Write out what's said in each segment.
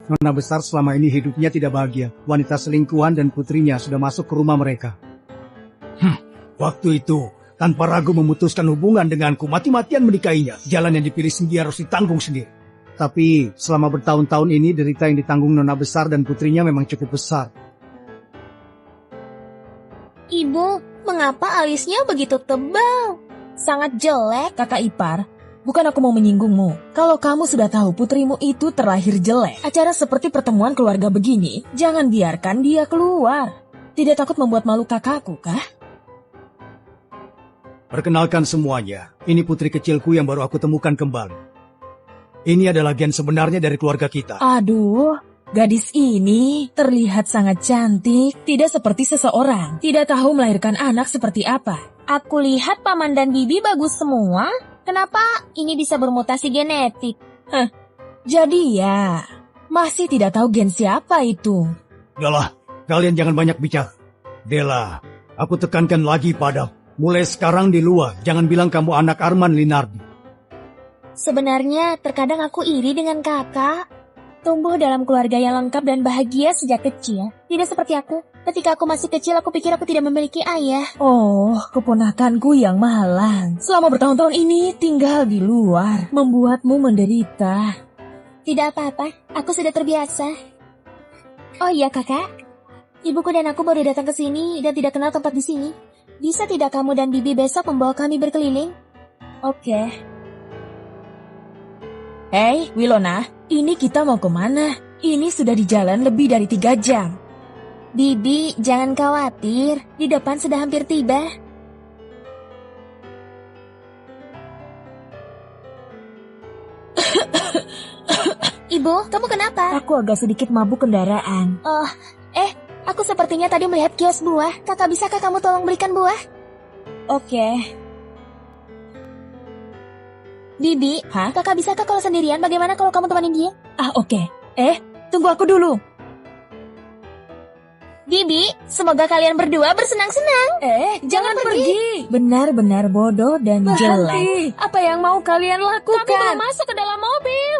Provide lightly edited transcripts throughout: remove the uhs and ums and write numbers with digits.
Nona besar selama ini hidupnya tidak bahagia. Wanita selingkuhan dan putrinya sudah masuk ke rumah mereka. Waktu itu, tanpa ragu memutuskan hubungan denganku, mati-matian menikahinya. Jalan yang dipilih sendiri harus ditanggung sendiri. Tapi selama bertahun-tahun ini, derita yang ditanggung nona besar dan putrinya memang cukup besar. Ibu, mengapa alisnya begitu tebal? Sangat jelek. Kakak ipar, bukan aku mau menyinggungmu. Kalau kamu sudah tahu putrimu itu terlahir jelek, acara seperti pertemuan keluarga begini, jangan biarkan dia keluar. Tidak takut membuat malu kakakku, kah? Perkenalkan semuanya, ini putri kecilku yang baru aku temukan kembali. Ini adalah gen sebenarnya dari keluarga kita. Aduh, gadis ini terlihat sangat cantik, tidak seperti seseorang. Tidak tahu melahirkan anak seperti apa. Aku lihat paman dan bibi bagus semua. Kenapa ini bisa bermutasi genetik? Jadi ya, masih tidak tahu gen siapa itu. Yalah, kalian jangan banyak bicara. Bella, aku tekankan lagi padamu. Mulai sekarang di luar, jangan bilang kamu anak Arman Linardi. Sebenarnya terkadang aku iri dengan kakak. Tumbuh dalam keluarga yang lengkap dan bahagia sejak kecil. Tidak seperti aku. Ketika aku masih kecil, aku pikir aku tidak memiliki ayah. Oh, keponakanku yang malang. Selama bertahun-tahun ini tinggal di luar, membuatmu menderita. Tidak apa-apa, aku sudah terbiasa. Oh iya kakak, ibuku dan aku baru datang ke sini dan tidak kenal tempat di sini. Bisa tidak kamu dan bibi besok membawa kami berkeliling? Oke. Hei, Wilona, ini kita mau kemana? Ini sudah di jalan lebih dari 3 jam. Bibi, jangan khawatir. Di depan sudah hampir tiba. Ibu, kamu kenapa? Aku agak sedikit mabuk kendaraan. Aku sepertinya tadi melihat kios buah. Kakak, bisakah kamu tolong belikan buah? Oke. Bibi, kakak bisakah kalau sendirian? Bagaimana kalau kamu temani dia? Oke. Tunggu aku dulu. Bibi, semoga kalian berdua bersenang-senang. Jangan pergi. Benar-benar bodoh dan jelek. Apa yang mau kalian lakukan? Kami belum masuk ke dalam mobil.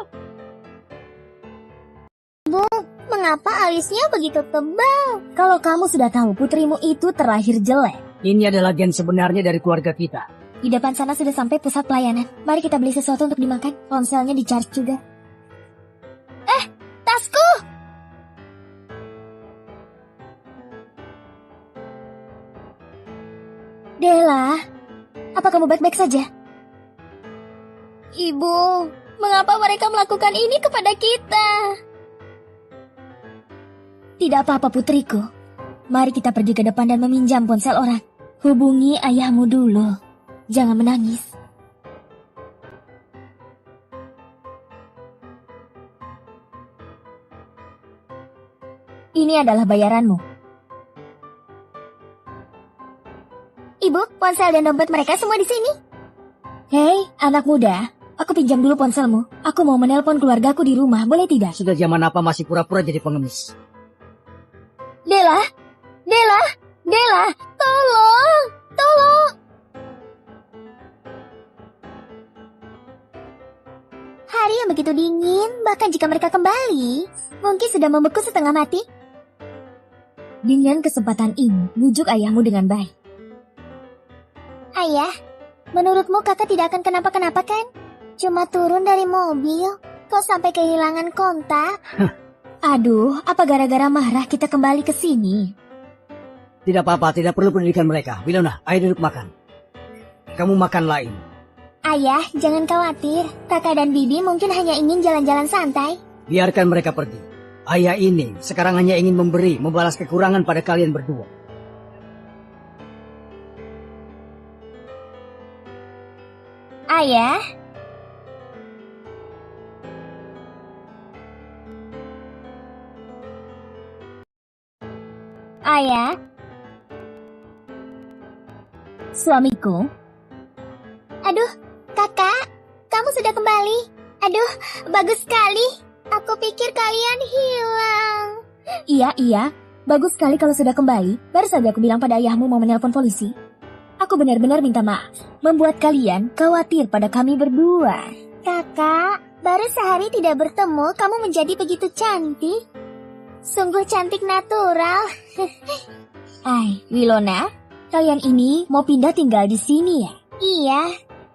Bu, mengapa alisnya begitu tebal? Kalau kamu sudah tahu putrimu itu terlahir jelek. Ini adalah gen sebenarnya dari keluarga kita. Di depan sana sudah sampai pusat pelayanan. Mari kita beli sesuatu untuk dimakan. Ponselnya di-charge juga. Tasku! Della, apa kamu baik-baik saja? Ibu, mengapa mereka melakukan ini kepada kita? Tidak apa-apa putriku. Mari kita pergi ke depan dan meminjam ponsel orang. Hubungi ayahmu dulu. Jangan menangis. Ini adalah bayaranmu. Ibu, ponsel dan dompet mereka semua di sini. Hei, anak muda. Aku pinjam dulu ponselmu. Aku mau menelpon keluargaku di rumah, boleh tidak? Sudah zaman apa masih pura-pura jadi pengemis? Della, Tolong! hari yang begitu dingin, bahkan jika mereka kembali, mungkin sudah membeku setengah mati. Dengan kesempatan ini, bujuk ayahmu dengan baik. Ayah, menurutmu kakak tidak akan kenapa-kenapa kan? Cuma turun dari mobil, kok sampai kehilangan kontak? Aduh, apa gara-gara marah kita kembali ke sini? Tidak apa-apa, tidak perlu pendidikan mereka. Wilona, ayo duduk makan. Kamu makan lain. Ayah, jangan khawatir. Kakak dan bibi mungkin hanya ingin jalan-jalan santai. Biarkan mereka pergi. Ayah ini sekarang hanya ingin membalas kekurangan pada kalian berdua. Ayah, Suamiku, aduh, kakak, kamu sudah kembali. Aduh, bagus sekali. Aku pikir kalian hilang. iya, bagus sekali kalau sudah kembali. Baru saja aku bilang pada ayahmu mau menelpon polisi. Aku benar-benar minta maaf, membuat kalian khawatir pada kami berdua. Kakak, Baru sehari tidak bertemu, kamu menjadi begitu cantik. Sungguh cantik natural. Wilona, kalian ini mau pindah tinggal di sini ya? Iya,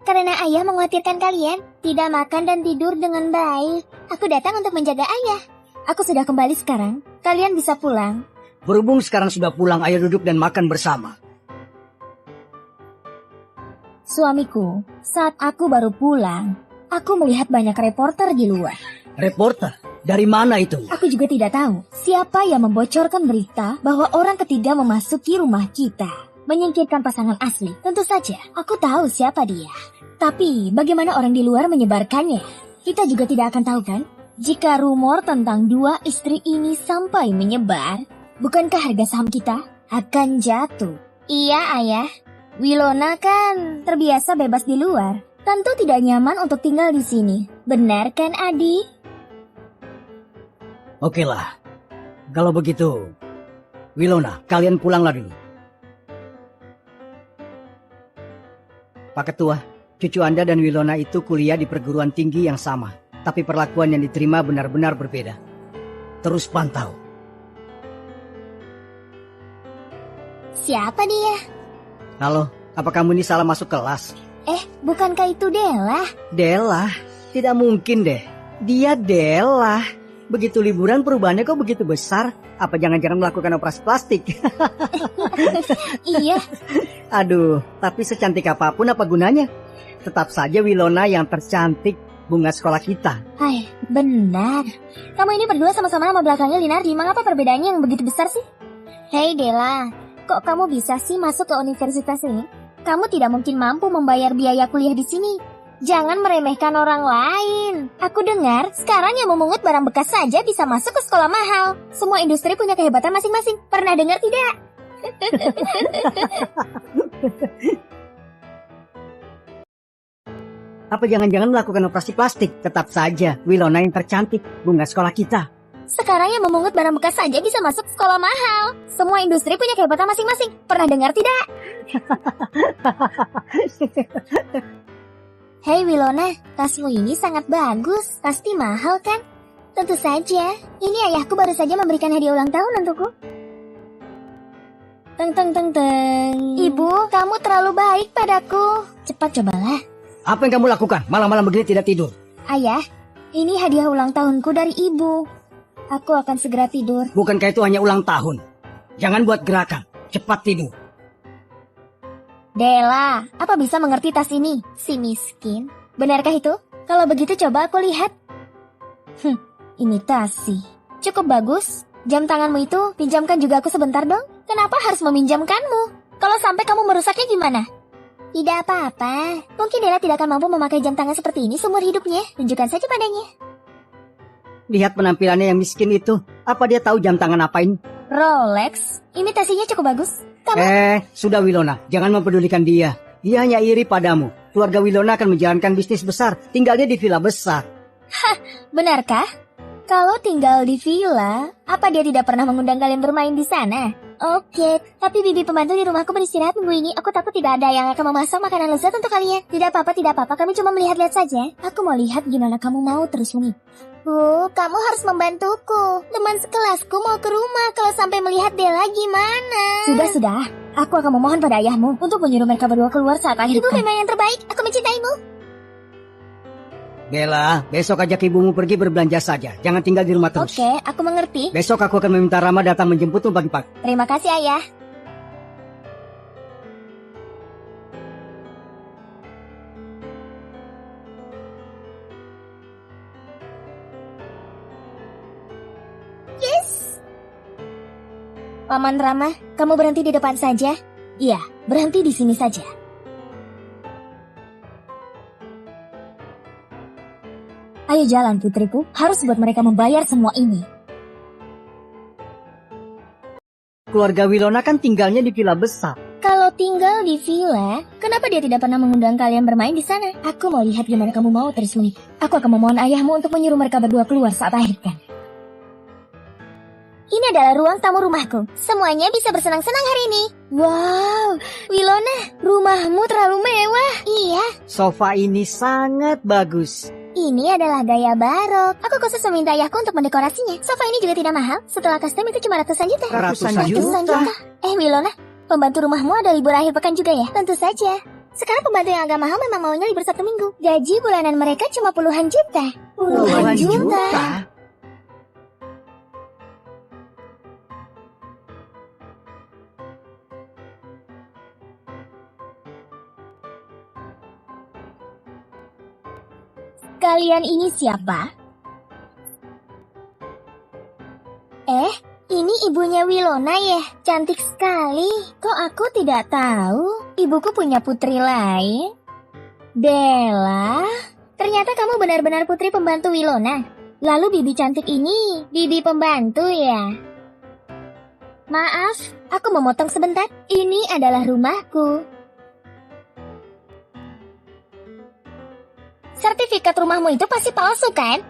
karena ayah mengkhawatirkan kalian tidak makan dan tidur dengan baik. Aku datang untuk menjaga ayah. Aku sudah kembali sekarang, kalian bisa pulang. Berhubung sekarang sudah pulang, ayo duduk dan makan bersama. Suamiku, saat aku baru pulang, aku melihat banyak reporter di luar. Reporter? Dari mana itu? Aku juga tidak tahu siapa yang membocorkan berita bahwa orang ketiga memasuki rumah kita, menyingkirkan pasangan asli. Tentu saja, aku tahu siapa dia. Tapi, bagaimana orang di luar menyebarkannya? Kita juga tidak akan tahu kan? Jika rumor tentang dua istri ini sampai menyebar, bukankah harga saham kita akan jatuh? Iya, ayah. Wilona kan terbiasa bebas di luar. Tentu tidak nyaman untuk tinggal di sini. Benar kan, Adi? Oke lah. Kalau begitu, Wilona, kalian pulanglah dulu. Pak Ketua, cucu Anda dan Wilona itu kuliah di perguruan tinggi yang sama. Tapi perlakuan yang diterima benar-benar berbeda. Terus pantau. Siapa dia? Halo, apa kamu ini salah masuk kelas? Bukankah itu Della? Della? Tidak mungkin deh. Dia Della. Begitu liburan perubahannya kok begitu besar? Apa jangan-jangan melakukan operasi plastik? Iya. Aduh, tapi secantik apapun apa gunanya? Tetap saja Wilona yang tercantik bunga sekolah kita. Benar. Kamu ini berdua sama-sama nama belakangnya Linardi. Mengapa perbedaannya yang begitu besar sih? Hei Della, kok kamu bisa sih masuk ke universitas ini? Kamu tidak mungkin mampu membayar biaya kuliah di sini. Jangan meremehkan orang lain. Aku dengar sekarang yang memungut barang bekas saja bisa masuk ke sekolah mahal. Semua industri punya kehebatan masing-masing. Pernah dengar tidak? Apa jangan-jangan melakukan operasi plastik? Tetap saja Wilona yang tercantik bunga sekolah kita. Sekarang yang memungut barang bekas saja bisa masuk sekolah mahal. Semua industri punya kehebatan masing-masing. Pernah dengar tidak? Hei Wilona, tasmu ini sangat bagus. Pasti mahal kan? Tentu saja. Ini ayahku baru saja memberikan hadiah ulang tahun untukku. Teng. Ibu, kamu terlalu baik padaku. Cepat cobalah. Apa yang kamu lakukan? Malam-malam begini tidak tidur. Ayah, ini hadiah ulang tahunku dari ibu. Aku akan segera tidur. Bukankah itu hanya ulang tahun? Jangan buat gerakan. Cepat tidur. Della, apa bisa mengerti tas ini? Si miskin. Benarkah itu? Kalau begitu coba aku lihat. Imitasi. Cukup bagus. Jam tanganmu itu pinjamkan juga aku sebentar dong. Kenapa harus meminjamkanmu? Kalau sampai kamu merusaknya gimana? Tidak apa-apa. Mungkin Della tidak akan mampu memakai jam tangan seperti ini seumur hidupnya. Tunjukkan saja padanya. Lihat penampilannya yang miskin itu. Apa dia tahu jam tangan apa ini? Rolex. Imitasinya cukup bagus. Sudah Wilona. Jangan mempedulikan dia. Dia hanya iri padamu. Keluarga Wilona akan menjalankan bisnis besar. Tinggalnya di villa besar. Benarkah? Kalau tinggal di villa, apa dia tidak pernah mengundang kalian bermain di sana? Oke, tapi bibi pembantu di rumahku beristirahat minggu ini. Aku takut tidak ada yang akan memasak makanan lezat untuk kalian. Tidak apa-apa. Kami cuma melihat-lihat saja. Aku mau lihat gimana kamu mau terus menikah. Bu, kamu harus membantuku. Teman sekelasku mau ke rumah. Kalau sampai melihat Della gimana? Sudah. Aku akan memohon pada ayahmu untuk menyuruh mereka berdua keluar saat akhir Ibu pekan. memang yang terbaik. Aku mencintaimu. Della, besok ajak ibumu pergi berbelanja saja. Jangan tinggal di rumah terus. Oke, aku mengerti. Besok aku akan meminta Rama datang menjemputmu pagi-pagi. Terima kasih, Ayah. Yes. Paman Rama, kamu berhenti di depan saja? Iya, berhenti di sini saja. Ayo jalan, putriku. Harus buat mereka membayar semua ini. Keluarga Wilona kan tinggalnya di villa besar. Kalau tinggal di villa, kenapa dia tidak pernah mengundang kalian bermain di sana? Aku mau lihat gimana kamu mau terus menikah. Aku akan memohon ayahmu untuk menyuruh mereka berdua keluar saat akhir pekan. Ini adalah ruang tamu rumahku. Semuanya bisa bersenang-senang hari ini. Wow, Wilona, rumahmu terlalu mewah. Iya. Sofa ini sangat bagus. Ini adalah gaya barok. Aku khusus meminta ayahku untuk mendekorasinya. Sofa ini juga tidak mahal. Setelah custom itu cuma ratusan juta. Ratusan juta. Wilona, pembantu rumahmu ada libur akhir pekan juga ya? Tentu saja. Sekarang pembantu yang agak mahal memang maunya libur 1 minggu. Gaji bulanan mereka cuma puluhan juta. Puluhan juta? Kalian ini siapa? Ini ibunya Wilona ya? Cantik sekali. Kok aku tidak tahu? Ibuku punya putri lain. Della, ternyata kamu benar-benar putri pembantu Wilona. Lalu bibi cantik ini, bibi pembantu ya? Maaf, aku memotong sebentar. Ini adalah rumahku. Sertifikat rumahmu itu pasti palsu kan?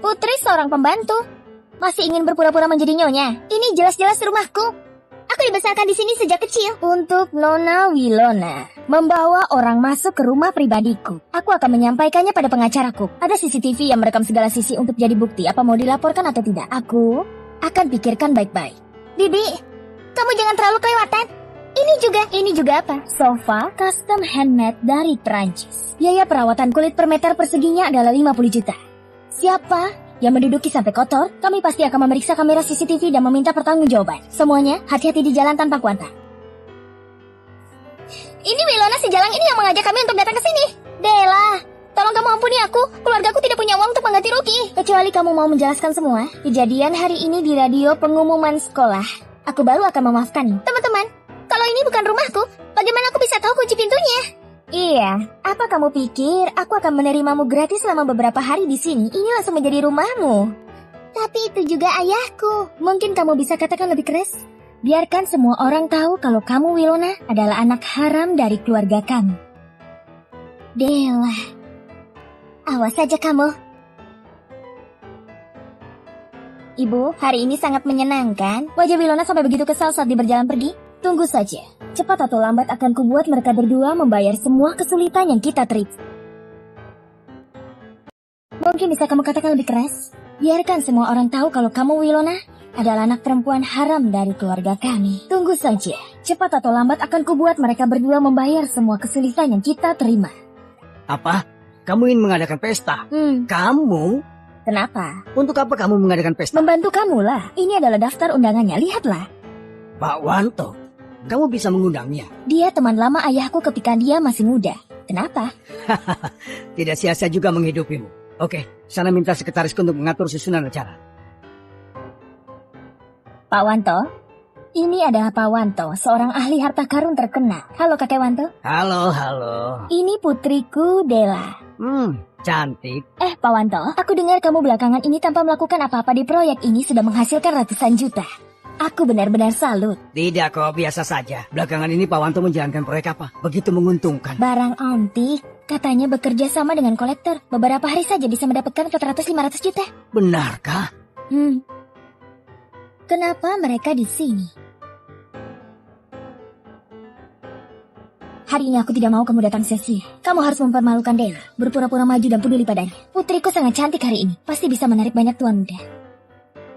Putri seorang pembantu. Masih ingin berpura-pura menjadi nyonya. Ini jelas-jelas rumahku. Aku dibesarkan di sini sejak kecil. Untuk Nona Wilona membawa orang masuk ke rumah pribadiku. Aku akan menyampaikannya pada pengacaraku. Ada CCTV yang merekam segala sisi untuk jadi bukti apa mau dilaporkan atau tidak. Aku akan pikirkan baik-baik. Bibi, kamu jangan terlalu kelewatan. Ini juga apa? Sofa custom handmade dari Prancis. Biaya perawatan kulit per meter perseginya adalah 50 juta. Siapa yang menduduki sampai kotor, kami pasti akan memeriksa kamera CCTV dan meminta pertanggungjawaban. Semuanya hati-hati di jalan tanpa kuanta. Ini Wilona si Jalang ini yang mengajak kami untuk datang ke sini. Della, tolong kamu ampuni aku. Keluargaku tidak punya uang untuk mengganti rugi. Kecuali kamu mau menjelaskan semua. Kejadian hari ini di radio pengumuman sekolah. Aku baru akan memaafkan. Teman-teman, kalau ini bukan rumahku, bagaimana aku bisa tahu kunci pintunya? Iya, apa kamu pikir aku akan menerimamu gratis selama beberapa hari di sini? Ini langsung menjadi rumahmu. Tapi itu juga ayahku. Mungkin kamu bisa katakan lebih keras? Biarkan semua orang tahu kalau kamu Wilona adalah anak haram dari keluarga kami. Della, awas saja kamu. Ibu, hari ini sangat menyenangkan. Wajah Wilona sampai begitu kesal saat dia berjalan pergi. Tunggu saja. Cepat atau lambat akan kubuat mereka berdua membayar semua kesulitan yang kita terima. Mungkin bisa kamu katakan lebih keras? Biarkan semua orang tahu kalau kamu Wilona adalah anak perempuan haram dari keluarga kami. Tunggu saja. Cepat atau lambat akan kubuat mereka berdua membayar semua kesulitan yang kita terima. Apa? Kamu ingin mengadakan pesta? Kamu? Kenapa? Untuk apa kamu mengadakan pesta? Membantu kamu lah. Ini adalah daftar undangannya. Lihatlah. Pak Wanto, kamu bisa mengundangnya. Dia teman lama ayahku ketika dia masih muda. Kenapa? Tidak sia-sia juga menghidupimu. Oke, sana minta sekretarisku untuk mengatur susunan acara. Pak Wanto, ini adalah Pak Wanto, seorang ahli harta karun terkenal. Halo Kakek Wanto. Halo. Ini putriku Della. Cantik. Pak Wanto, aku dengar kamu belakangan ini tanpa melakukan apa-apa di proyek ini sudah menghasilkan ratusan juta. Aku benar-benar salut. Tidak kok, biasa saja. Belakangan ini Pak Wanto menjalankan proyek apa? Begitu menguntungkan. Barang antik. Katanya bekerja sama dengan kolektor. Beberapa hari saja bisa mendapatkan 400-500 juta. Benarkah? Kenapa mereka di sini? Hari ini aku tidak mau kamu datang sia-sia. Kamu harus mempermalukan Della, berpura-pura maju dan peduli padanya. Putriku sangat cantik hari ini. Pasti bisa menarik banyak tuan muda.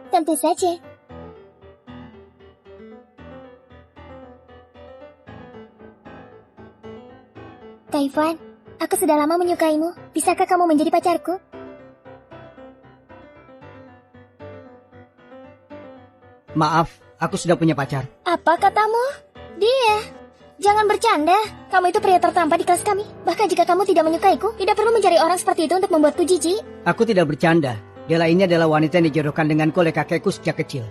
Tentu saja. Taifan, aku sudah lama menyukaimu. Bisakah kamu menjadi pacarku? Maaf, aku sudah punya pacar. Apa katamu? Dia. Jangan bercanda. Kamu itu pria tertampan di kelas kami. Bahkan jika kamu tidak menyukaiku, tidak perlu mencari orang seperti itu untuk membuatku jijik. Aku tidak bercanda. Della ini adalah wanita yang dijodohkan denganku oleh kakekku sejak kecil.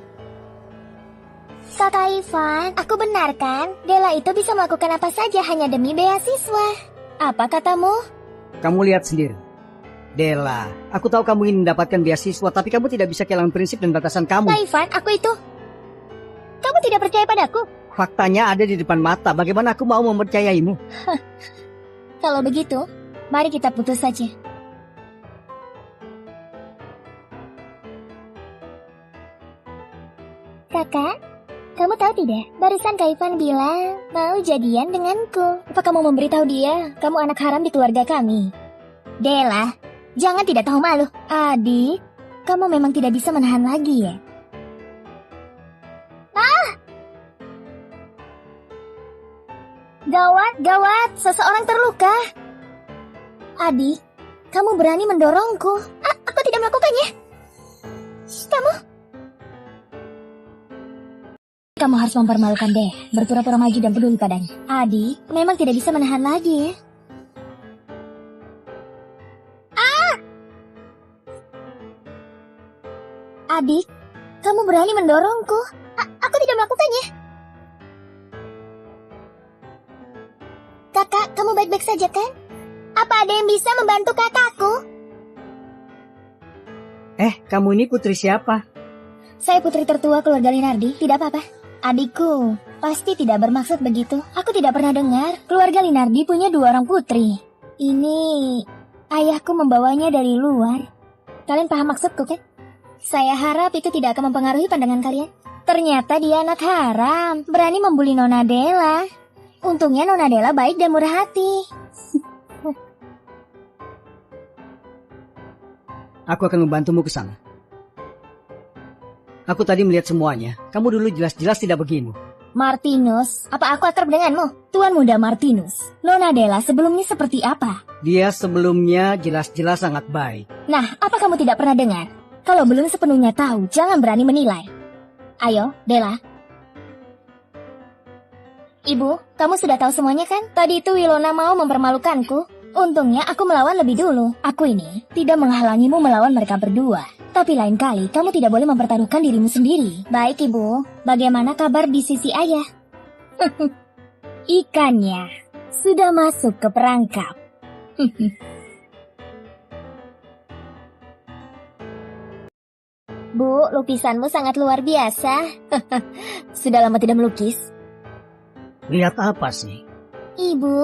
Kakak Ivan, aku benar kan? Della itu bisa melakukan apa saja hanya demi beasiswa. Apa katamu? Kamu lihat sendiri. Della, aku tahu kamu ingin mendapatkan beasiswa, tapi kamu tidak bisa kehilangan prinsip dan batasan kamu. Kak Ivan, aku itu... Kamu tidak percaya padaku? Faktanya ada di depan mata. Bagaimana aku mau mempercayaimu? Kalau begitu, mari kita putus saja. Kakak, kamu tahu tidak? Barusan Kak Ivan bilang mau jadian denganku. Apa kamu memberitahu dia? Kamu anak haram di keluarga kami. Della, Jangan tidak tahu malu. Adik, kamu memang tidak bisa menahan lagi ya? Gawat, gawat, seseorang terluka. Adik, kamu berani mendorongku. Aku tidak melakukannya. Kamu harus mempermalukan deh, berpura-pura maju dan peduli padanya. Adik, memang tidak bisa menahan lagi ya. Adik, kamu berani mendorongku. Aku tidak melakukannya. Kakak, kamu baik-baik saja kan? Apa ada yang bisa membantu kakakku? Kamu ini putri siapa? Saya putri tertua keluarga Linardi, tidak apa-apa. Adikku, pasti tidak bermaksud begitu. Aku tidak pernah dengar keluarga Linardi punya 2 orang putri. Ini ayahku membawanya dari luar. Kalian paham maksudku kan? Saya harap itu tidak akan mempengaruhi pandangan kalian. Ternyata dia anak haram, berani membuli Nona Della. Untungnya Nona Della baik dan murah hati. Aku akan membantumu ke sana. Aku tadi melihat semuanya. Kamu dulu jelas-jelas tidak begini. Martinus, apa aku akrab denganmu? Tuan muda Martinus, Nona Della sebelumnya seperti apa? Dia sebelumnya jelas-jelas sangat baik. Nah, apa kamu tidak pernah dengar? Kalau belum sepenuhnya tahu, jangan berani menilai. Ayo, Della. Ibu, kamu sudah tahu semuanya kan? Tadi itu Wilona mau mempermalukanku. Untungnya aku melawan lebih dulu. Aku ini tidak menghalangimu melawan mereka berdua. Tapi lain kali, kamu tidak boleh mempertaruhkan dirimu sendiri. Baik, Ibu. Bagaimana kabar di sisi ayah? Ikannya sudah masuk ke perangkap. Bu, lukisanmu sangat luar biasa. Sudah lama tidak melukis. Lihat apa sih? Ibu,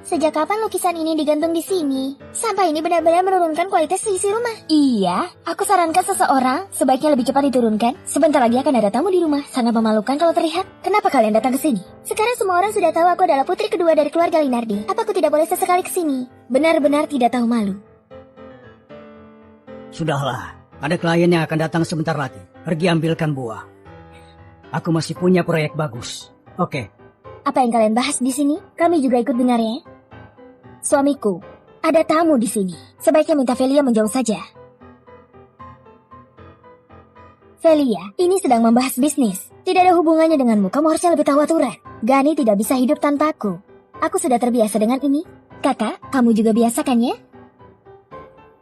sejak kapan lukisan ini digantung di sini? Sampah ini benar-benar menurunkan kualitas isi rumah. Iya, aku sarankan seseorang sebaiknya lebih cepat diturunkan. Sebentar lagi akan ada tamu di rumah. Sangat memalukan kalau terlihat. Kenapa kalian datang ke sini? Sekarang semua orang sudah tahu aku adalah putri kedua dari keluarga Linardi. Apa aku tidak boleh sesekali ke sini? Benar-benar tidak tahu malu. Sudahlah, ada klien yang akan datang sebentar lagi. Pergi ambilkan buah. Aku masih punya proyek bagus. Oke. Apa yang kalian bahas di sini? Kami juga ikut dengar ya. Suamiku, ada tamu di sini. Sebaiknya minta Velia menjauh saja. Velia, ini sedang membahas bisnis. Tidak ada hubungannya denganmu. Kamu harusnya lebih tahu aturan. Gani tidak bisa hidup tanpaku. Aku sudah terbiasa dengan ini. Kakak, kamu juga biasa kan ya?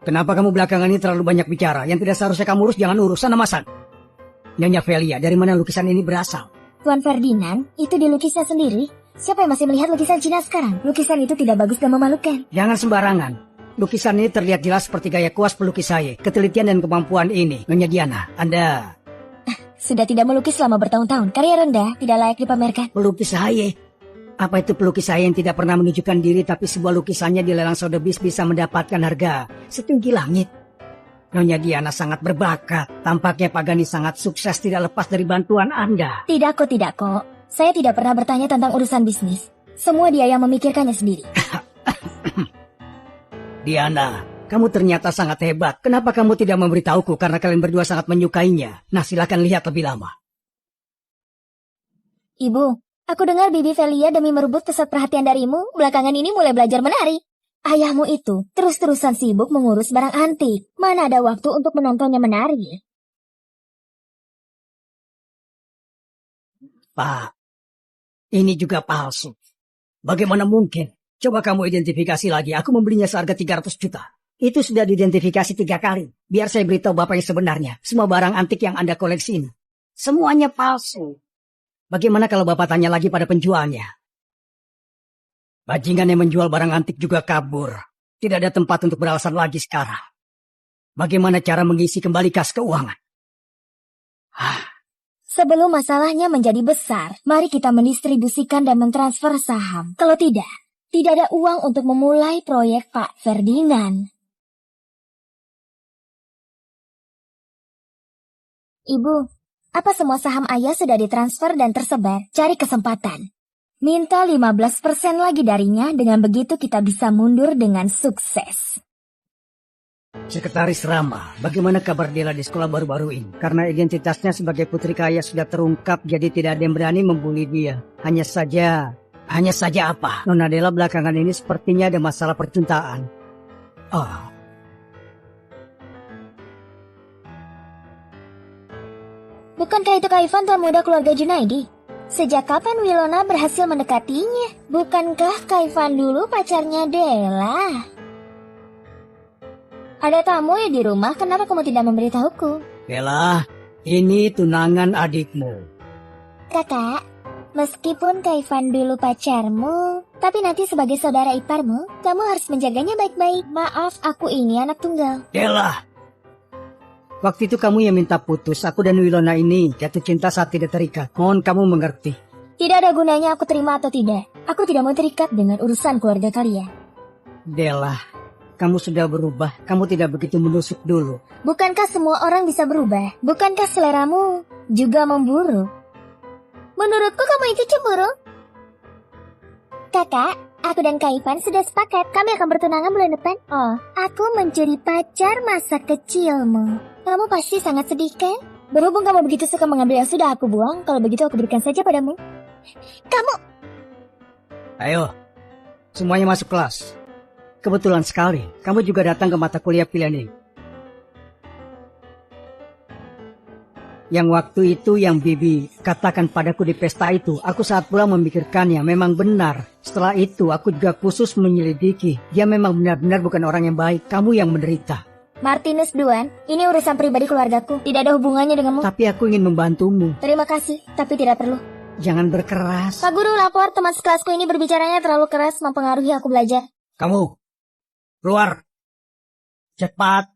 Kenapa kamu belakangan ini terlalu banyak bicara? Yang tidak seharusnya kamu urus, jangan urus. Sana masak. Nyonya Velia, dari mana lukisan ini berasal? Tuan Ferdinand, itu dilukisnya sendiri. Siapa yang masih melihat lukisan Cina sekarang? Lukisan itu tidak bagus dan memalukan. Jangan sembarangan. Lukisan ini terlihat jelas seperti gaya kuas pelukis saya. Ketelitian dan kemampuan ini, Nyonya Diana, Anda... Sudah tidak melukis selama bertahun-tahun. Karya rendah, tidak layak dipamerkan. Pelukis saya? Apa itu pelukis saya yang tidak pernah menunjukkan diri tapi sebuah lukisannya di lelang Sotheby's bisa mendapatkan harga setinggi langit? Nyonya Diana sangat berbakat. Tampaknya Pak Gani sangat sukses tidak lepas dari bantuan Anda. Tidak kok. Saya tidak pernah bertanya tentang urusan bisnis. Semua dia yang memikirkannya sendiri. Diana, kamu ternyata sangat hebat. Kenapa kamu tidak memberitahuku? Karena kalian berdua sangat menyukainya. Nah, silakan lihat lebih lama. Ibu, aku dengar Bibi Velia demi merebut pusat perhatian darimu, belakangan ini mulai belajar menari. Ayahmu itu terus-terusan sibuk mengurus barang antik. Mana ada waktu untuk menontonnya menari? Pak, ini juga palsu. Bagaimana mungkin? Coba kamu identifikasi lagi. Aku membelinya seharga 300 juta. Itu sudah diidentifikasi 3 kali. Biar saya beritahu Bapak yang sebenarnya. Semua barang antik yang Anda koleksi ini, semuanya palsu. Bagaimana kalau Bapak tanya lagi pada penjualnya? Bajingan yang menjual barang antik juga kabur. Tidak ada tempat untuk beralasan lagi sekarang. Bagaimana cara mengisi kembali kas keuangan? Sebelum masalahnya menjadi besar, mari kita mendistribusikan dan mentransfer saham. Kalau tidak ada uang untuk memulai proyek Pak Ferdinand. Ibu, apa semua saham ayah sudah ditransfer dan tersebar? Cari kesempatan. Minta 15% lagi darinya, dengan begitu kita bisa mundur dengan sukses. Sekretaris Rama, bagaimana kabar Dela di sekolah baru-baru ini? Karena identitasnya sebagai putri kaya sudah terungkap, jadi tidak ada yang berani membuli dia. Hanya saja apa? Nona Dela belakangan ini sepertinya ada masalah percintaan. Bukankah itu Kak Ivan tuan muda keluarga Junaidi? Sejak kapan Wilona berhasil mendekatinya? Bukankah Kak Ivan dulu pacarnya Dela? Ada tamu ya di rumah, kenapa kamu tidak memberitahuku? Dela, ini tunangan adikmu. Kakak, meskipun Kak Ivan dulu pacarmu, tapi nanti sebagai saudara iparmu, kamu harus menjaganya baik-baik. Maaf, aku ini anak tunggal. Dela, waktu itu kamu yang minta putus. Aku dan Wilona ini jatuh cinta saat tidak terikat. Mohon kamu mengerti. Tidak ada gunanya aku terima atau tidak. Aku tidak mau terikat dengan urusan keluarga kalian. Dela, kamu sudah berubah. Kamu tidak begitu menusuk dulu. Bukankah semua orang bisa berubah? Bukankah seleramu juga memburuk? Menurutku kamu itu cemburu. Kakak, aku dan Kak Ivan sudah sepakat. Kami akan bertunangan bulan depan. Oh, aku mencuri pacar masa kecilmu. Kamu pasti sangat sedih kan? Berhubung kamu begitu suka mengambil yang sudah aku buang, kalau begitu aku berikan saja padamu. Kamu... Ayo, semuanya masuk kelas. Kebetulan sekali, kamu juga datang ke mata kuliah pilihan ini. Yang waktu itu yang Bibi katakan padaku di pesta itu, aku saat pulang memikirkannya, memang benar. Setelah itu, aku juga khusus menyelidiki. Dia memang benar-benar bukan orang yang baik, kamu yang menderita. Martinus Duan, ini urusan pribadi keluargaku. Tidak ada hubungannya denganmu. Tapi aku ingin membantumu. Terima kasih, tapi tidak perlu. Jangan berkeras. Pak Guru lapor teman sekelasku ini berbicaranya terlalu keras, mempengaruhi aku belajar. Kamu, keluar. Cepat.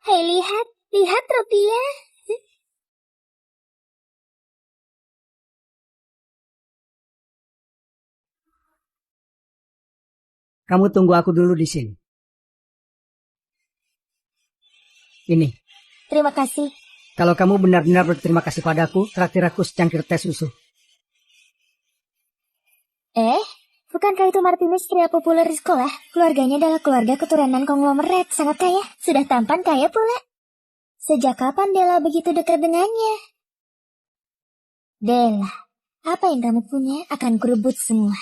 Hei, lihat Rupia. Kamu tunggu aku dulu di sini. Ini. Terima kasih. Kalau kamu benar-benar berterima kasih padaku, traktir aku secangkir teh susu. Bukankah itu Martinus pria populer di sekolah? Keluarganya adalah keluarga keturunan konglomerat, sangat kaya. Sudah tampan kaya pula. Sejak kapan Dela begitu dekat dengannya? Dela, apa yang kamu punya akan kurebut semua.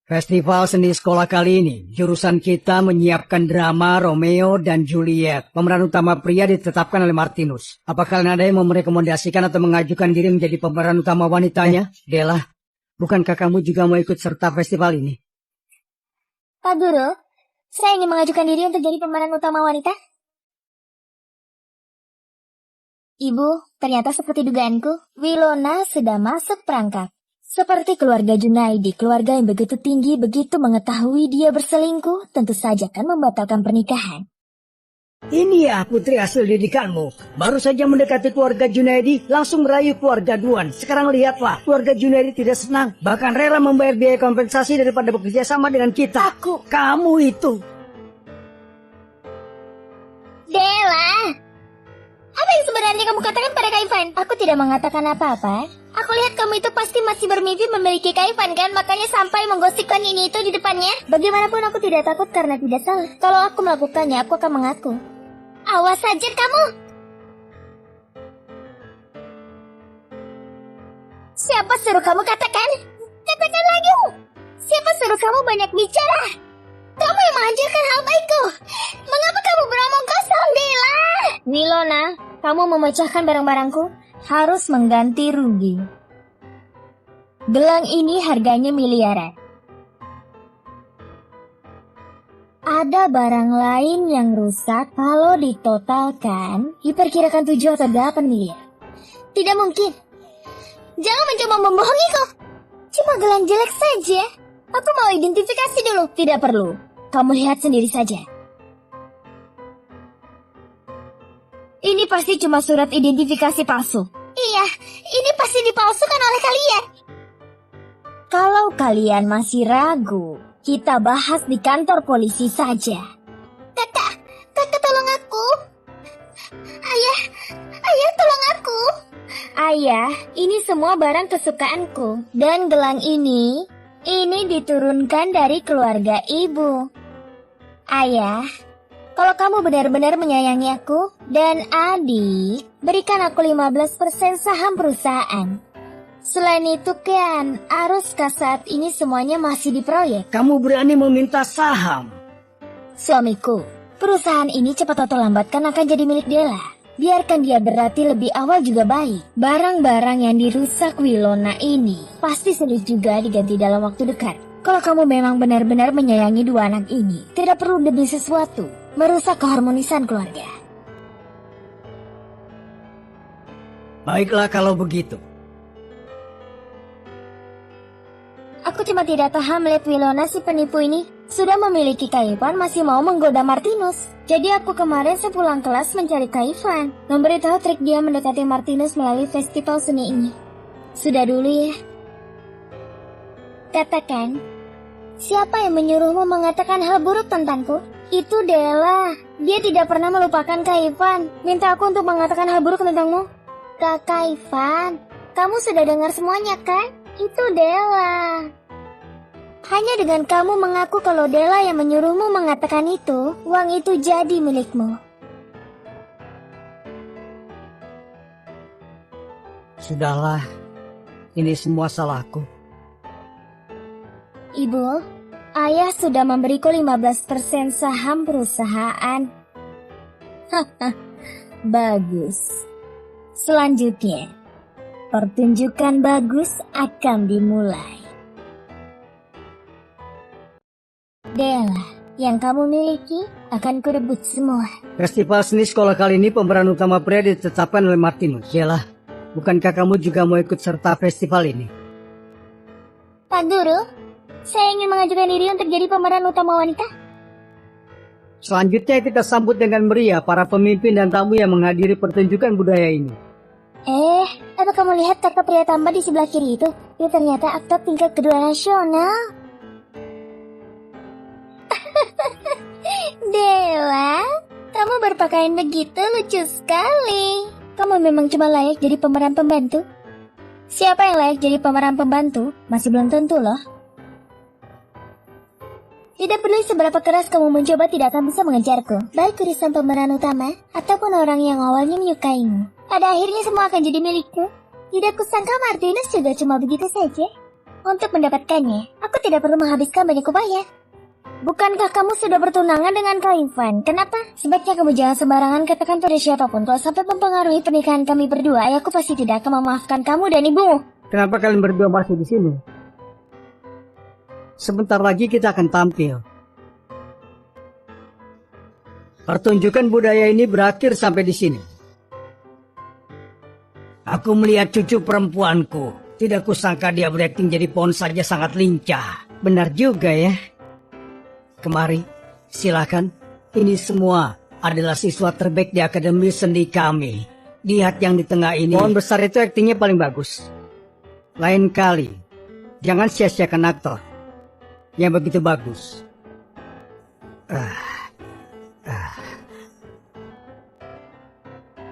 Festival seni sekolah kali ini, jurusan kita menyiapkan drama Romeo dan Juliet. Pemeran utama pria ditetapkan oleh Martinus. Apa kalian ada yang mau merekomendasikan atau mengajukan diri menjadi pemeran utama wanitanya? Dela, bukankah kamu juga mau ikut serta festival ini? Pak Guru, saya ingin mengajukan diri untuk jadi pemeran utama wanita. Ibu, ternyata seperti dugaanku, Wilona sudah masuk perangkap. Seperti keluarga Junaidi, keluarga yang begitu tinggi, begitu mengetahui dia berselingkuh, tentu saja kan membatalkan pernikahan. Ini ya putri hasil didikanmu. Baru saja mendekati keluarga Junaidi, langsung merayu keluarga Duan. Sekarang lihatlah, keluarga Junaidi tidak senang. Bahkan rela membayar biaya kompensasi daripada bekerja sama dengan kita. Kamu itu. Dela! Apa yang sebenarnya kamu katakan pada Kak Ivan? Aku tidak mengatakan apa-apa. Aku lihat kamu itu pasti masih bermimpi memiliki Kak Ivan kan? Makanya sampai menggosipkan ini itu di depannya. Bagaimanapun aku tidak takut karena tidak salah. Kalau aku melakukannya, aku akan mengaku. Awas saja kamu! Siapa suruh kamu katakan? Katakan lagi! Siapa suruh kamu banyak bicara? Kamu yang mengajarkan hal baikku. Mengapa kamu beromong kosong, Dela? Wilona, kamu memecahkan barang-barangku harus mengganti rugi. Gelang ini harganya miliaran. Ada barang lain yang rusak, kalau ditotalkan diperkirakan 7 atau 8 miliar. Tidak mungkin. Jangan mencoba membohongiku. Cuma gelang jelek saja. Aku mau identifikasi dulu. Tidak perlu. Kamu lihat sendiri saja. Ini pasti cuma surat identifikasi palsu. Iya, ini pasti dipalsukan oleh kalian. Kalau kalian masih ragu, kita bahas di kantor polisi saja. Kakak tolong aku. Ayah tolong aku. Ayah, ini semua barang kesukaanku. Dan gelang ini Ini diturunkan dari keluarga ibu. Ayah, kalau kamu benar-benar menyayangi aku dan adik, berikan aku 15% saham perusahaan. Selain itu kan, Aruska saat ini semuanya masih di proyek. Kamu berani meminta saham? Suamiku, perusahaan ini cepat atau lambat kan akan jadi milik Della. Biarkan dia berlatih lebih awal juga baik. Barang-barang yang dirusak Wilona ini pasti sulit juga diganti dalam waktu dekat. Kalau kamu memang benar-benar menyayangi dua anak ini, tidak perlu demi sesuatu merusak keharmonisan keluarga. Baiklah kalau begitu. Aku cuma tidak tahan melihat Wilona si penipu ini sudah memiliki Kaivan masih mau menggoda Martinus. Jadi aku kemarin sepulang kelas mencari Kaivan, memberitahu trik dia mendekati Martinus melalui festival seni ini. Sudah dulu ya. Katakan, siapa yang menyuruhmu mengatakan hal buruk tentangku? Itu Della. Dia tidak pernah melupakan Kaivan. Minta aku untuk mengatakan hal buruk tentangmu. Kak Kaivan, kamu sudah dengar semuanya kan? Itu Della. Hanya dengan kamu mengaku kalau Della yang menyuruhmu mengatakan itu, uang itu jadi milikmu. Sudahlah, ini semua salahku. Ibu, ayah sudah memberiku 15% saham perusahaan. Hahaha, bagus. Selanjutnya, pertunjukan bagus akan dimulai. Della, yang kamu miliki akan kurebut semua. Festival seni sekolah kali ini pemeran utama pria ditetapkan oleh Martinus. Yalah, bukankah kamu juga mau ikut serta festival ini? Pak Guru, saya ingin mengajukan diri untuk jadi pemeran utama wanita. Selanjutnya kita sambut dengan meriah para pemimpin dan tamu yang menghadiri pertunjukan budaya ini. Apa kamu lihat kakak pria tambah di sebelah kiri itu? Dia ternyata aktor tingkat kedua nasional. Della, kamu berpakaian begitu lucu sekali. Kamu memang cuma layak jadi pemeran pembantu. Siapa yang layak jadi pemeran pembantu? Masih belum tentu loh. Tidak peduli seberapa keras kamu mencoba, tidak akan bisa mengejarku. Baik urusan pemeran utama ataupun orang yang awalnya menyukaimu. Pada akhirnya semua akan jadi milikku. Tidak kusangka Martinus juga cuma begitu saja. Untuk mendapatkannya, aku tidak perlu menghabiskan banyak upaya. Bukankah kamu sudah bertunangan dengan Kaivan? Kenapa? Sebaiknya kamu jangan sembarangan katakan pada siapapun. Kalau sampai mempengaruhi pernikahan kami berdua, ayahku pasti tidak akan memaafkan kamu dan ibumu. Kenapa kalian berdua masih di sini? Sebentar lagi kita akan tampil. Pertunjukan budaya ini berakhir sampai di sini. Aku melihat cucu perempuanku. Tidak kusangka dia berakting jadi pohon saja sangat lincah. Benar juga ya. Kemari, silakan. Ini semua adalah siswa terbaik di Akademi Seni kami. Lihat yang di tengah ini. Pohon besar itu aktingnya paling bagus. Lain kali, jangan sia-siakan aktor yang begitu bagus.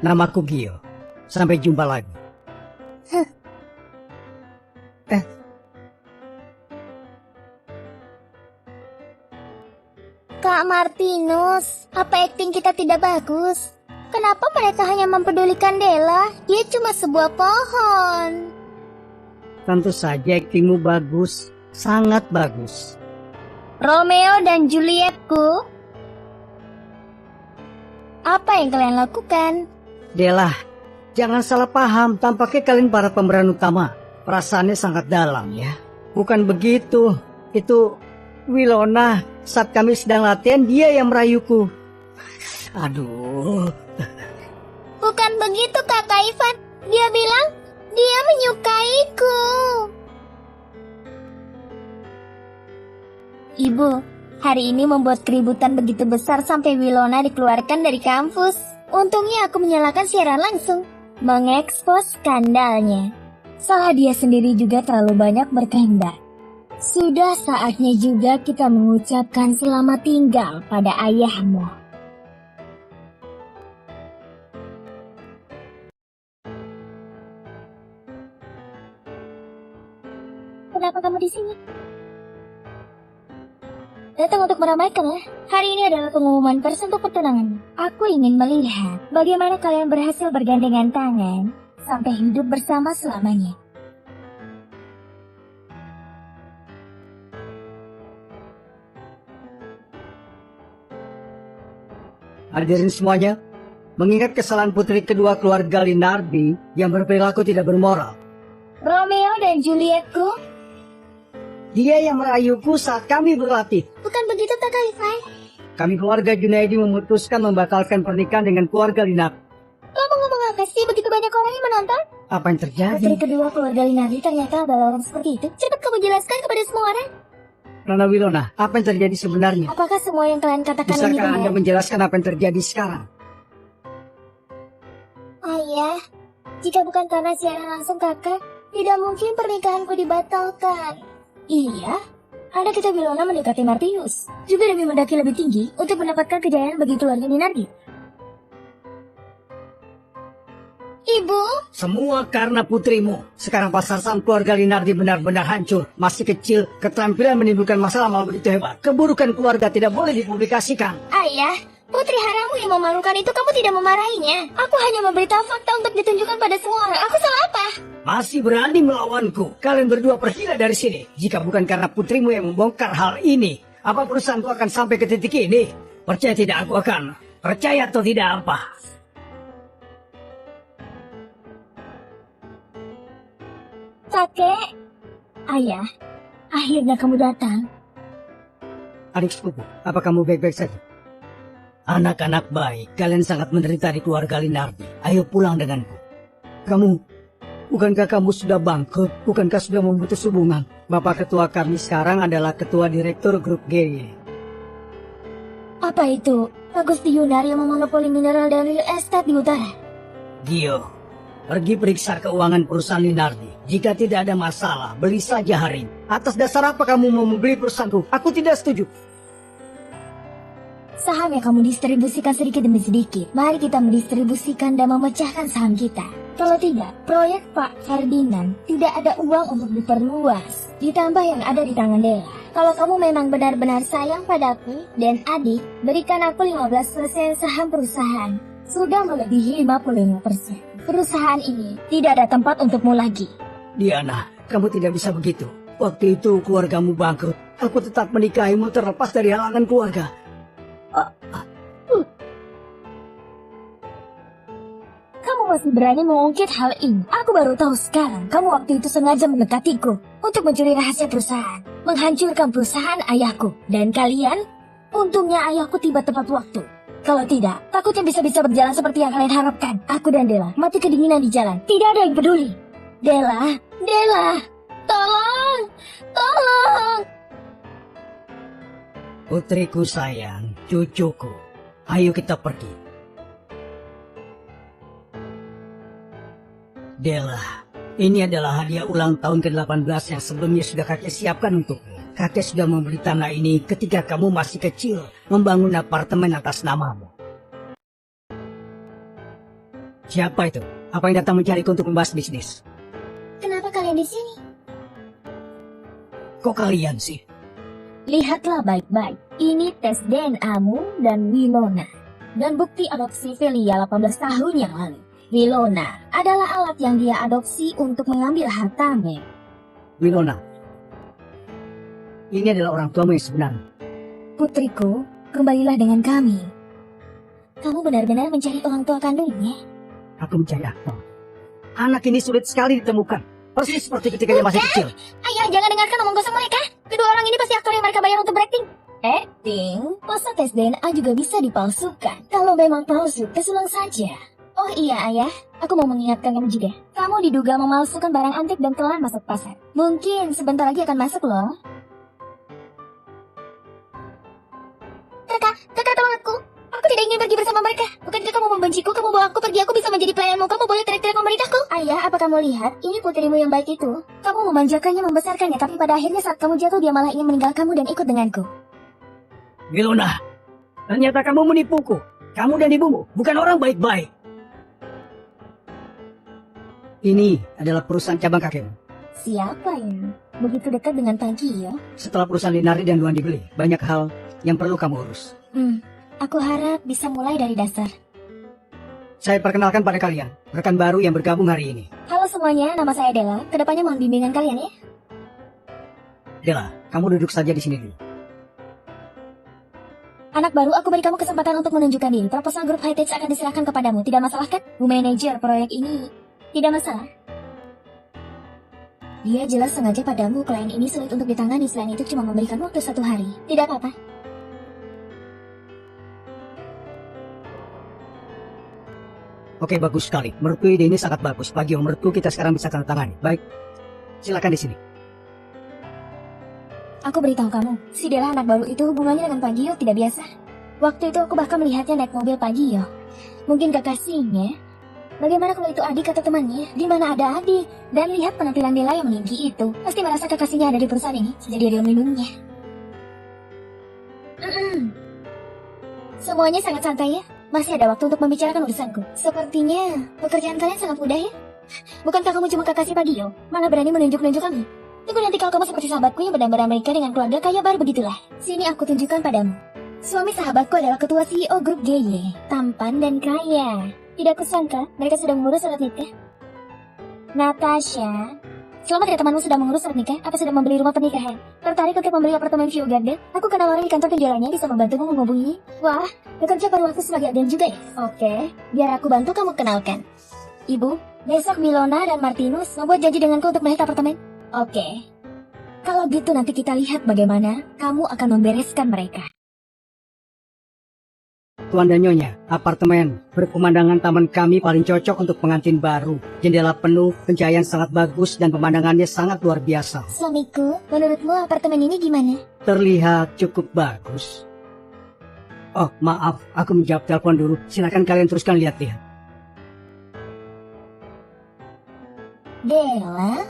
Namaku Gio. Sampai jumpa lagi. Kak Martinus, apa akting kita tidak bagus? Kenapa mereka hanya mempedulikan Della? Dia cuma sebuah pohon. Tentu saja aktingmu bagus. Sangat bagus. Romeo dan Julietku. Apa yang kalian lakukan? Della, jangan salah paham. Tampaknya kalian para pemeran utama. Perasaannya sangat dalam ya. Bukan begitu. Itu Wilona. Saat kami sedang latihan, dia yang merayuku. Aduh. Bukan begitu Kakak Ivan. Dia bilang dia menyukaiku. Ibu, hari ini membuat keributan begitu besar sampai Wilona dikeluarkan dari kampus. Untungnya aku menyalakan siaran langsung, mengekspos skandalnya. Salah dia sendiri juga terlalu banyak berkehendak. Sudah saatnya juga kita mengucapkan selamat tinggal pada ayahmu. Kenapa kamu di sini? datang untuk meramaikanlah. Hari ini adalah pengumuman pers untuk pertunangan. Aku ingin melihat bagaimana kalian berhasil bergandengan tangan sampai hidup bersama selamanya. Hadirin semuanya, mengingat kesalahan putri kedua keluarga Linardi yang berperilaku tidak bermoral. Romeo dan Julietku, Dia yang merayuku saat kami berlatih. bukan begitu tak Kalifai? Kami keluarga Junaidi memutuskan membatalkan pernikahan dengan keluarga Linardi. Ngomong-ngomong apa sih? Begitu banyak orang yang menonton. Apa yang terjadi? Putri kedua keluarga Linardi ternyata adalah orang seperti itu. Cepat kamu jelaskan kepada semua orang. Nona Wilona, apa yang terjadi sebenarnya? Apakah semua yang kalian katakan ini Bisakah Anda benar? menjelaskan apa yang terjadi sekarang? Ayah, jika bukan karena siaran langsung kakak, tidak mungkin pernikahanku dibatalkan. Iya, anak kita Wilona mendekati Martius, juga demi mendaki lebih tinggi untuk mendapatkan kejayaan bagi keluarga Linardi. Ibu, Semua karena putrimu. Sekarang pasar saham keluarga Linardi benar-benar hancur. Masih kecil, keterampilan menimbulkan masalah malah begitu hebat. Keburukan keluarga tidak boleh dipublikasikan. ayah, putri harammu yang memalukan itu kamu tidak memarahinya. Aku hanya memberitahu fakta untuk ditunjukkan pada semua orang. Aku salah apa? Masih berani melawanku. Kalian berdua pergilah dari sini. Jika bukan karena putrimu yang membongkar hal ini, apa perusahaanku akan sampai ke titik ini? Percaya tidak aku akan. Percaya atau tidak apa? Kakek, ayah, akhirnya kamu datang. Adik sepupu, apa kamu baik-baik saja? Anak-anak baik, kalian sangat menderita di keluarga Linardi. Ayo pulang denganku. Bukankah kamu sudah bangkrut? Bukankah sudah memutus hubungan? Bapak ketua kami sekarang adalah ketua direktur grup G. Apa itu? Agusti Yunar yang memonopoli mineral dan real estate di utara. Gio, pergi periksa keuangan perusahaan Linardi. Jika tidak ada masalah, beli saja hari ini. Atas dasar apa kamu mau membeli perusahaanku? Aku tidak setuju. Saham yang kamu distribusikan sedikit demi sedikit. Mari kita mendistribusikan dan memecahkan saham kita. Kalau tidak, proyek Pak Ferdinand tidak ada uang untuk diperluas. Ditambah yang ada di tangan Dela. Kalau kamu memang benar-benar sayang padaku dan adik, berikan aku 15% saham perusahaan. Sudah melebihi 55%. Perusahaan ini tidak ada tempat untukmu lagi. Diana, kamu tidak bisa begitu. Waktu itu keluargamu bangkrut. Aku tetap menikahimu terlepas dari halangan keluarga. Kamu masih berani mengungkit hal ini. Aku baru tahu sekarang. Kamu waktu itu sengaja mendekatiku untuk mencuri rahasia perusahaan, menghancurkan perusahaan ayahku. Dan kalian, untungnya ayahku tiba tepat waktu. Kalau tidak, takutnya bisa-bisa berjalan seperti yang kalian harapkan. Aku dan Dela mati kedinginan di jalan. Tidak ada yang peduli. Dela, tolong, tolong. Putriku sayang, cucuku. Ayo kita pergi. Dela, ini adalah hadiah ulang tahun ke-18 yang sebelumnya sudah kakek siapkan untukmu. Kakek sudah membeli tanah ini ketika kamu masih kecil, membangun apartemen atas namamu. Siapa itu? Apa yang datang mencariku untuk membahas bisnis? Kenapa kalian di sini? Kok kalian sih? Lihatlah baik-baik. Ini tes DNA-mu dan Wilona. Dan bukti adopsi Velia 18 tahun yang lalu. Wilona adalah alat yang dia adopsi untuk mengambil hartamu. Wilona, ini adalah orang tuamu yang sebenarnya. Putriku, kembalilah dengan kami. Kamu benar-benar mencari orang tua kandungnya? Aku mencari aktor. Anak ini sulit sekali ditemukan. Persis seperti ketika dia masih kecil. Ayah, jangan dengarkan omong kosong mereka. Kedua orang ini pasti aktor yang mereka bayar untuk berakting. Acting? Masa tes DNA juga bisa dipalsukan? Kalau memang palsu, kesulang saja. Oh iya ayah, aku mau mengingatkan kamu juga. Kamu diduga memalsukan barang antik dan telah masuk pasar. Mungkin sebentar lagi akan masuk loh. Kakak tolong aku. Aku tidak ingin pergi bersama mereka. Bukankah kamu membenciku? Kamu bawa aku pergi, aku bisa menjadi pelayanmu. Kamu boleh teriak-teriak memerintahku. Ayah, apa kamu lihat? Ini putrimu yang baik itu. Kamu memanjakannya, membesarkannya, tapi pada akhirnya saat kamu jatuh, dia malah ingin meninggalkanmu dan ikut denganku. Wilona, ternyata kamu menipuku. Kamu dan ibumu bukan orang baik-baik. Ini adalah perusahaan cabang kakekmu. Siapa ya? begitu dekat dengan Pagio. Setelah perusahaan Linari dan Luan dibeli, banyak hal yang perlu kamu urus. Aku harap bisa mulai dari dasar. Saya perkenalkan pada kalian, rekan baru yang bergabung hari ini. Halo semuanya, nama saya Della. Kedepannya mohon bimbingan kalian ya. Della, kamu duduk saja di sini dulu. Anak baru, aku beri kamu kesempatan untuk menunjukkan diri. Proposal grup Hightech akan diserahkan kepadamu. Tidak masalah kan? Bu manajer proyek ini. Tidak masalah. Dia jelas sengaja padamu. Klien ini sulit untuk ditangani. Selain itu cuma memberikan waktu 1 hari. Tidak apa-apa. Oke, bagus sekali. Menurutku ide ini sangat bagus. Pagi menurutku kita sekarang bisa tanda tangani. Baik, silakan di sini. Aku beritahu kamu, si Della anak baru itu hubungannya dengan Pagio tidak biasa. Waktu itu aku bahkan melihatnya naik mobil Pagio. Mungkin kekasihnya. Bagaimana kalau itu adik atau temannya? Di mana ada adik? Dan lihat penampilan Della yang meninggi itu. Pasti merasa kekasihnya ada di perusahaan ini. Jadi dia melindunginya. Semuanya sangat santai ya. Masih ada waktu untuk membicarakan urusanku. Sepertinya pekerjaan kalian sangat mudah ya. Bukankah kamu cuma kekasih Pagio? Malah berani menunjuk-nunjuk kami. Tunggu nanti kalau kamu seperti sahabatku yang benar-benar menikah dengan keluarga kaya baru begitulah. Sini aku tunjukkan padamu. Suami sahabatku adalah ketua CEO grup GY. Tampan dan kaya. Tidak kusangka mereka sudah mengurus surat nikah. Natasha, selamat ya temanmu sudah mengurus surat nikah. Apa sudah membeli rumah pernikahan? Tertarik untuk membeli apartemen View Garden? Aku kenal orang di kantor penjualannya, bisa membantumu menghubungi. Wah, bekerja pada waktu sebagai agen juga ya? Oke, biar aku bantu kamu kenalkan. Ibu, besok Milona dan Martinus membuat janji denganku untuk melihat apartemen. Oke. Kalau gitu nanti kita lihat bagaimana kamu akan membereskan mereka. Tuan dan Nyonya, apartemen berpemandangan taman kami paling cocok untuk pengantin baru. Jendela penuh, pencahayaan sangat bagus dan pemandangannya sangat luar biasa. Suamiku, menurutmu apartemen ini gimana? Terlihat cukup bagus. Oh, maaf, aku menjawab telepon dulu. Silakan kalian teruskan lihat-lihat. Della?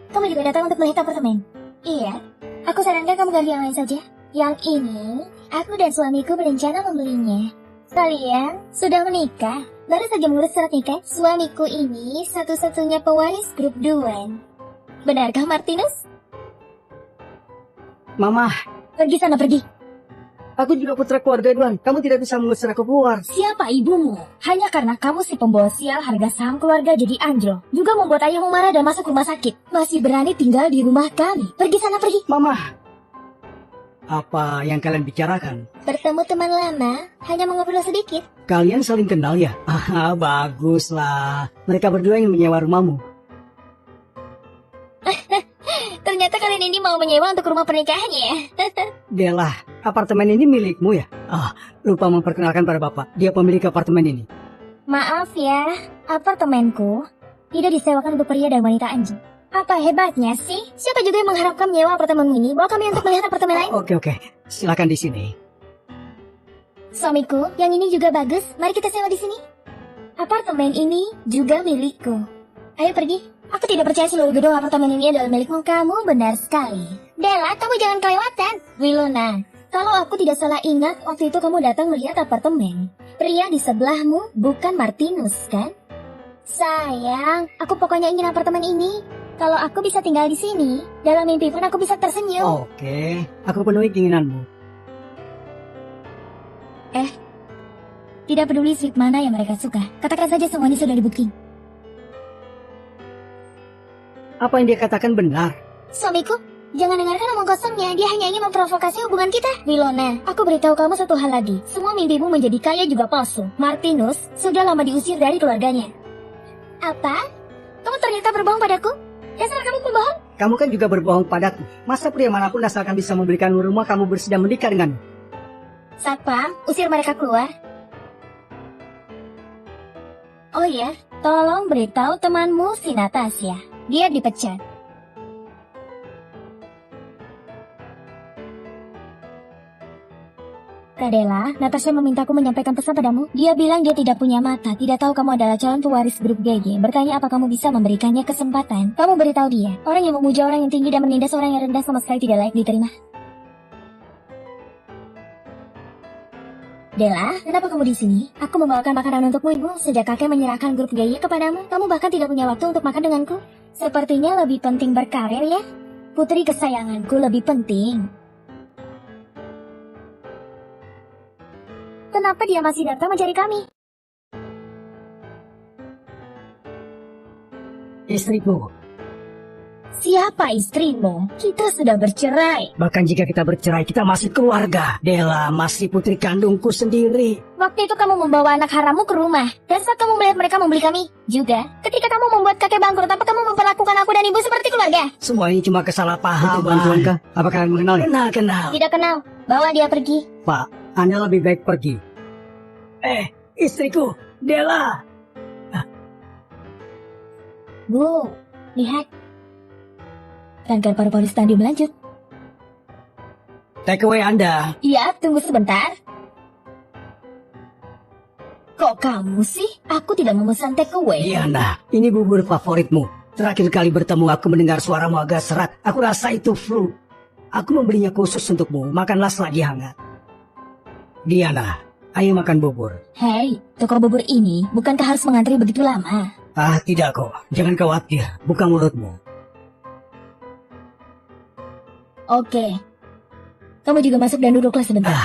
Kamu juga datang untuk melihat apartemen? Iya. Aku sarankan kamu ganti yang lain saja. Yang ini, aku dan suamiku berencana membelinya. Kalian sudah menikah? Baru saja mengurus surat nikah. Suamiku ini satu-satunya pewaris grup Duan. Benarkah Martinus? Mama, Pergi sana, pergi. aku juga putra keluarga Duan. Kamu tidak bisa mengusir aku keluar. Siapa ibumu? Hanya karena kamu si pembawa sial harga saham keluarga jadi anjlok. Juga membuat ayahmu marah dan masuk rumah sakit. Masih berani tinggal di rumah kami. Pergi sana, pergi. Mama, apa yang kalian bicarakan? Bertemu teman lama, hanya mengobrol sedikit. Kalian saling kenal ya? Ah, baguslah. Mereka berdua yang menyewa rumahmu. Ternyata kalian ini mau menyewa untuk rumah pernikahannya ya? Della, apartemen ini milikmu ya? Ah, lupa memperkenalkan pada bapak. Dia pemilik apartemen ini. Maaf ya, apartemenku tidak disewakan untuk pria dan wanita anjing. Apa hebatnya sih? Siapa juga yang mengharapkan menyewa apartemen ini? Bawa kami untuk melihat apartemen lain. Oke. Silakan di sini. Suamiku, yang ini juga bagus. Mari kita sewa di sini. Apartemen ini juga milikku. Ayo pergi. Aku tidak percaya seluruh gedung apartemen ini adalah milikmu. Kamu benar sekali. Della, kamu jangan kelewatan. Wilona, kalau aku tidak salah ingat, waktu itu kamu datang melihat apartemen. Pria di sebelahmu bukan Martinus, kan? Sayang, aku pokoknya ingin apartemen ini. Kalau aku bisa tinggal di sini, dalam mimpi pun aku bisa tersenyum. Oke, aku penuhi keinginanmu. Tidak peduli suite mana yang mereka suka. Katakan saja semuanya sudah di-booking. Apa yang dia katakan benar? Suamiku, jangan dengarkan omong kosongnya. Dia hanya ingin memprovokasi hubungan kita. Wilona, aku beritahu kamu satu hal lagi. Semua mimpimu menjadi kaya juga palsu. Martinus sudah lama diusir dari keluarganya. Apa? Kamu ternyata berbohong padaku? Dasar kamu pembohong. Kamu kan juga berbohong padaku. Masa pria manapun asalkan bisa memberikan rumah kamu bersedia menikah denganmu? Satpam, usir mereka keluar. Oh ya, tolong beritahu temanmu si Natasha. Dia dipecat. Kadela, Natasha memintaku menyampaikan pesan padamu. Dia bilang dia tidak punya mata, tidak tahu kamu adalah calon pewaris grup GG. Bertanya apa kamu bisa memberikannya kesempatan. Kamu beritahu dia, orang yang memuja orang yang tinggi dan menindas orang yang rendah sama sekali tidak layak diterima. Della, kenapa kamu di sini? Aku membawakan makanan untukmu, Ibu. Sejak kakek menyerahkan grup GG kepadamu, kamu bahkan tidak punya waktu untuk makan denganku. Sepertinya lebih penting berkarir ya. Putri kesayanganku lebih penting. Kenapa dia masih datang mencari kami? Istriku. Siapa istrimu? Kita sudah bercerai. Bahkan jika kita bercerai, kita masih keluarga. Dela masih putri kandungku sendiri. Waktu itu kamu membawa anak harammu ke rumah. Dan saat kamu melihat mereka membeli kami. Juga, ketika kamu membuat kakek bangkrut, apa kamu memperlakukan aku dan ibu seperti keluarga? Semua ini cuma kesalahpahaman. Bantuankah? Apa kalian mengenalnya? Kenal. Tidak kenal. Bawa dia pergi. Pak, Anda lebih baik pergi. Istriku, Dela. Bu, lihat. Kanker paru-paru stadium lanjut. Take away Anda. Iya, tunggu sebentar. Kok kamu sih? Aku tidak memesan take away. Diana, ini bubur favoritmu. Terakhir kali bertemu aku mendengar suaramu agak serak. Aku rasa itu flu. Aku membelinya khusus untukmu. Makanlah selagi hangat. Diana, ayo makan bubur. Hei, toko bubur ini bukankah harus mengantri begitu lama? Tidak kok. Jangan khawatir. Buka mulutmu. Oke. Kamu juga masuk dan duduklah sebentar.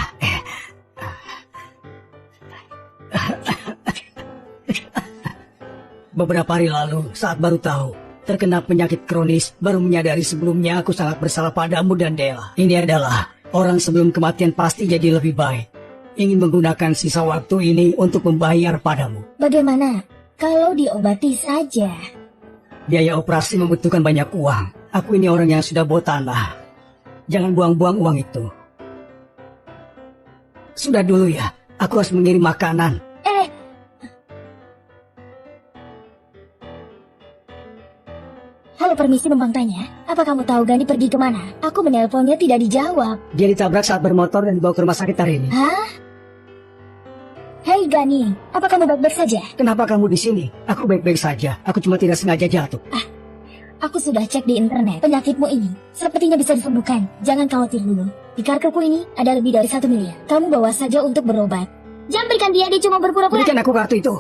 Beberapa hari lalu, saat baru tahu terkena penyakit kronis, baru menyadari sebelumnya aku sangat bersalah padamu dan Dela. Ini adalah orang sebelum kematian pasti jadi lebih baik. Ingin menggunakan sisa waktu ini untuk membayar padamu. Bagaimana kalau diobati saja? Biaya operasi membutuhkan banyak uang. Aku ini orang yang sudah botanah. Jangan buang-buang uang itu. Sudah dulu ya, aku harus mengirim makanan. Halo, permisi numpang tanya. Apa kamu tahu Gani pergi kemana? Aku menelponnya tidak dijawab. Dia ditabrak saat bermotor dan dibawa ke rumah sakit hari ini. Hah? Hei Gani, apa kamu baik-baik saja? Kenapa kamu di sini? Aku baik-baik saja. Aku cuma tidak sengaja jatuh. Aku sudah cek di internet. Penyakitmu ini sepertinya bisa disembuhkan. Jangan khawatir dulu. Di kartuku ini ada lebih dari 1 miliar. Kamu bawa saja untuk berobat. Jangan berikan dia cuma berpura-pura. Berikan aku kartu itu.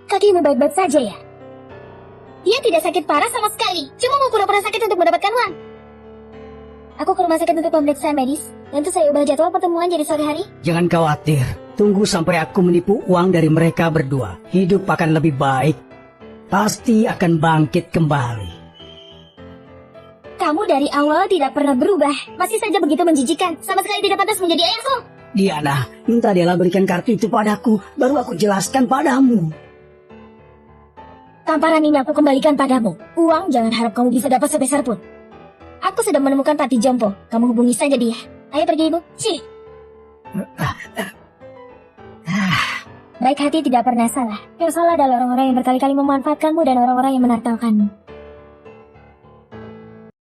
Kakimu baik-baik saja ya? Dia tidak sakit parah sama sekali. Cuma mau pura-pura sakit untuk mendapatkan uang. Aku ke rumah sakit untuk pemeriksaan medis. Tentu saya ubah jadwal pertemuan jadi sore hari. Jangan khawatir. Tunggu sampai aku menipu uang dari mereka berdua. Hidup akan lebih baik. Pasti akan bangkit kembali. Kamu dari awal tidak pernah berubah. Masih saja begitu menjijikan. Sama sekali tidak pantas menjadi ayahku. Diana, minta Dela berikan kartu itu padaku. Baru aku jelaskan padamu. Tamparan ini aku kembalikan padamu. Uang jangan harap kamu bisa dapat sebesar pun. Aku sudah menemukan Pati Jompo. Kamu hubungi saja dia. Ayo pergi ibu. Cih. Baik hati tidak pernah salah. Yang salah adalah orang-orang yang berkali-kali memanfaatkanmu dan orang-orang yang menertawakanmu.